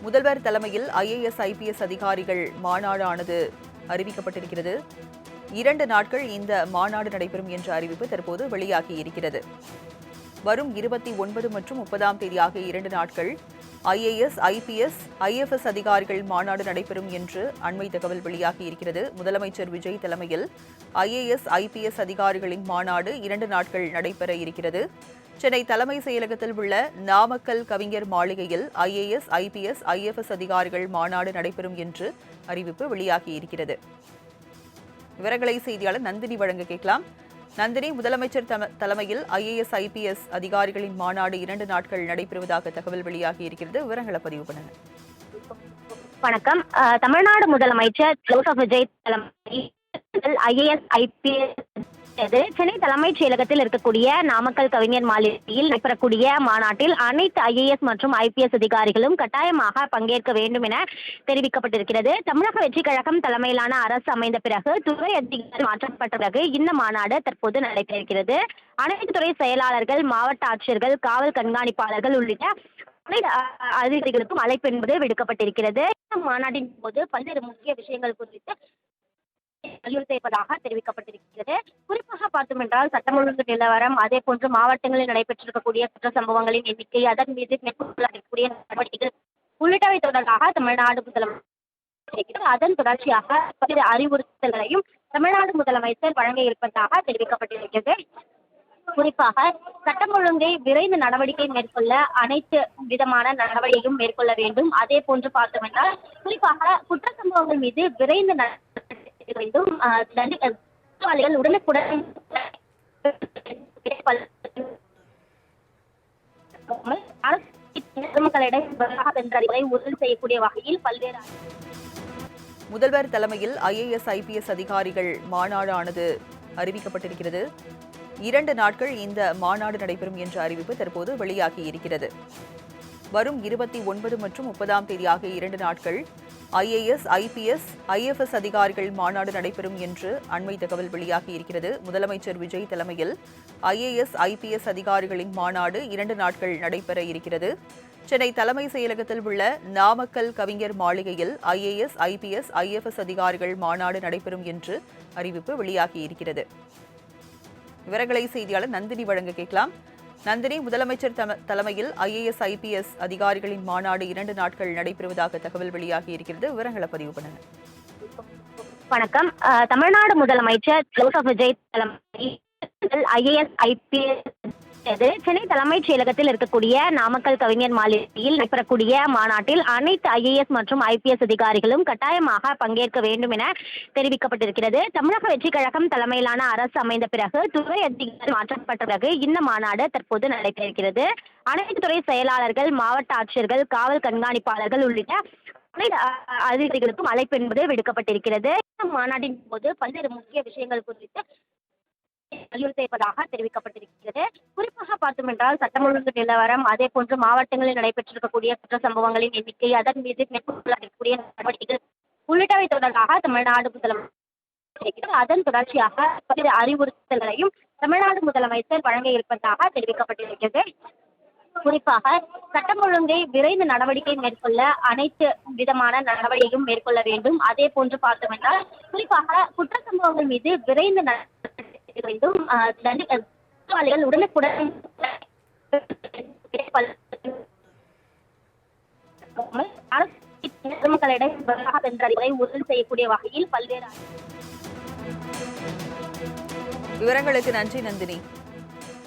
முதல்வர் தலைமையில் IAS, IPS அதிகாரிகள் மாநாடானது அறிவிக்கப்பட்டிருக்கிறது. 2 நாட்கள் இந்த மாநாடு நடைபெறும் என்ற அறிவிப்பு தற்போது வெளியாகியிருக்கிறது. வரும் 29 மற்றும் 30ஆம் தேதி ஆகிய 2 நாட்கள் IAS, IPS, IFS அதிகாரிகள் மாநாடு நடைபெறும் என்று அண்மை தகவல் வெளியாகியிருக்கிறது. முதலமைச்சர் விஜய் தலைமையில் IAS, IPS அதிகாரிகளின் மாநாடு 2 நாட்கள் நடைபெற இருக்கிறது. சென்னை தலைமை செயலகத்தில் உள்ள நாமக்கல் கவிஞர் மாளிகையில் IAS, IPS, IFS அதிகாரிகள் மாநாடு நடைபெறும் என்று அறிவிப்பு வெளியாகியிருக்கிறது. விவரங்களை செய்தியாளர் நந்தினி வழங்க கேட்கலாம். நந்தினி, முதலமைச்சர் தலைமையில் IAS, IPS அதிகாரிகளின் மாநாடு 2 நாட்கள் நடைபெறுவதாக தகவல் வெளியாகியிருக்கிறது. விவரங்களை பதிவு பண்ணுங்க. வணக்கம். தமிழ்நாடு முதலமைச்சர் ஜோசப் விஜய் தலைமையில் IAS, IPS சென்னை தலைமைச் செயலகத்தில் இருக்கக்கூடிய நாமக்கல் கவிஞர் மாளிகையில் நடைபெறக்கூடிய மாநாட்டில் அனைத்து IAS மற்றும் IPS அதிகாரிகளும் கட்டாயமாக பங்கேற்க வேண்டும் என தெரிவிக்கப்பட்டிருக்கிறது. தமிழக வெற்றி கழகம் தலைமையிலான அரசு அமைந்த பிறகு துறை அதிகாரி மாற்றப்பட்ட பிறகு இந்த மாநாடு தற்போது நடைபெறுகிறது. அனைத்து துறை செயலாளர்கள், மாவட்ட ஆட்சியர்கள், காவல் கண்காணிப்பாளர்கள் உள்ளிட்ட அதிகாரிகளுக்கும் அழைப்பு என்பது விடுக்கப்பட்டிருக்கிறது. இந்த மாநாட்டின் போது பல்வேறு முக்கிய விஷயங்கள் குறித்து வலியுறுத்தியிருப்பதாக தெரிவிக்கப்பட்டிருக்கிறது. குறிப்பாக பார்த்தோம் என்றால் சட்டம் ஒழுங்கு நிலவரம், அதே போன்று மாவட்டங்களில் நடைபெற்றிருக்கக்கூடிய குற்ற சம்பவங்களின் எண்ணிக்கை, அதன் மீது மேற்கொள்ளக்கூடிய நடவடிக்கைகள் உள்ளிட்டவை தொடர்பாக தமிழ்நாடு முதலமைச்சர் அதன் தொடர்ச்சியாக பல்வேறு அறிவுறுத்தல்களையும் தமிழ்நாடு முதலமைச்சர் வழங்க இருப்பதாக தெரிவிக்கப்பட்டிருக்கிறது. குறிப்பாக சட்டம் ஒழுங்கை விரைந்து நடவடிக்கை மேற்கொள்ள அனைத்து விதமான நடவடிக்கையும் மேற்கொள்ள வேண்டும். அதே போன்று பார்த்தோம் என்றால் குறிப்பாக குற்ற சம்பவங்கள் மீது விரைந்து வேண்டும். குற்றவாளிகள் உடனுக்குடன் மக்களிடம் உறுதி செய்யக்கூடிய வகையில் பல்வேறு முதல்வர் தலைமையில் IAS, IPS அதிகாரிகள் மாநாடானது அறிவிக்கப்பட்டிருக்கிறது. 2 நாட்கள் இந்த மாநாடு நடைபெறும் என்ற அறிவிப்பு தற்போது வெளியாகியிருக்கிறது. வரும் 29 மற்றும் 30ஆம் தேதி ஆகிய 2 நாட்கள் IAS, IPS, IFS அதிகாரிகள் மாநாடு நடைபெறும் என்று அண்மை தகவல் வெளியாகியிருக்கிறது. முதலமைச்சர் விஜய் தலைமையில் IAS, IPS அதிகாரிகளின் மாநாடு 2 நாட்கள் நடைபெற இருக்கிறது. சென்னை தலைமை செயலகத்தில் உள்ள நாமக்கல் கவிஞர் மாளிகையில் IAS, IPS, IFS அதிகாரிகள் மாநாடு நடைபெறும் என்று அறிவிப்பு வெளியாகியிருக்கிறது. விவரங்களை செய்தியாளர் நந்தினி வழங்க கேட்கலாம். நந்தினி, முதலமைச்சர் தலைமையில் IAS, IPS அதிகாரிகளின் மாநாடு 2 நாட்கள் நடைபெறுவதாக தகவல் வெளியாகியிருக்கிறது. விவரங்களை பதிவு பண்ணுங்க. வணக்கம். தமிழ்நாடு முதலமைச்சர் ஜோசப் விஜய் தலைமையில் IAS, IPS சென்னை தலைமைச் செயலகத்தில் இருக்கக்கூடிய நாமக்கல் கவிஞர் மாளிகையில் நடைபெறக்கூடிய மாநாட்டில் அனைத்து IAS மற்றும் IPS அதிகாரிகளும் கட்டாயமாக பங்கேற்க வேண்டும் என தெரிவிக்கப்பட்டிருக்கிறது. தமிழக வெற்றி கழகம் தலைமையிலான அரசு அமைந்த பிறகு துறை அதிகாரி மாற்றப்பட்ட பிறகு இந்த மாநாடு தற்போது நடைபெறுகிறது. அனைத்து துறை செயலாளர்கள், மாவட்ட ஆட்சியர்கள், காவல் கண்காணிப்பாளர்கள் உள்ளிட்ட அதிகாரிகளுக்கும் அழைப்பு என்பது விடுக்கப்பட்டிருக்கிறது. இந்த மாநாட்டின் போது பல்வேறு முக்கிய விஷயங்கள் குறித்து வலியுறுத்தியிருப்பதாக தெரிவிக்கப்பட்டிருக்கிறது. குறிப்பாக பார்த்தோம் என்றால் சட்டம் ஒழுங்கு நிலவரம், அதே போன்று மாவட்டங்களில் நடைபெற்றிருக்கக்கூடிய குற்ற சம்பவங்களின் எண்ணிக்கை, அதன் மீது மேற்கொள்ளக்கூடிய நடவடிக்கைகள் உள்ளிட்டவை தொடர்பாக தமிழ்நாடு முதலமைச்சர் அதன் தொடர்ச்சியாக பல்வேறு அறிவுறுத்தல்களையும் தமிழ்நாடு முதலமைச்சர் வழங்க இருப்பதாக தெரிவிக்கப்பட்டிருக்கிறது. குறிப்பாக சட்டம் ஒழுங்கை விரைந்து நடவடிக்கை மேற்கொள்ள அனைத்து விதமான நடவடிக்கையும் மேற்கொள்ள வேண்டும். அதே போன்று பார்த்தோம் என்றால் குறிப்பாக குற்ற சம்பவங்கள் மீது விரைந்து வேண்டும். குற்றவாளிகள் உடனுக்குடன் மக்களிடம் உறுதி செய்யக்கூடிய வகையில் பல்வேறு விவரங்களுக்கு நன்றி நந்தினி.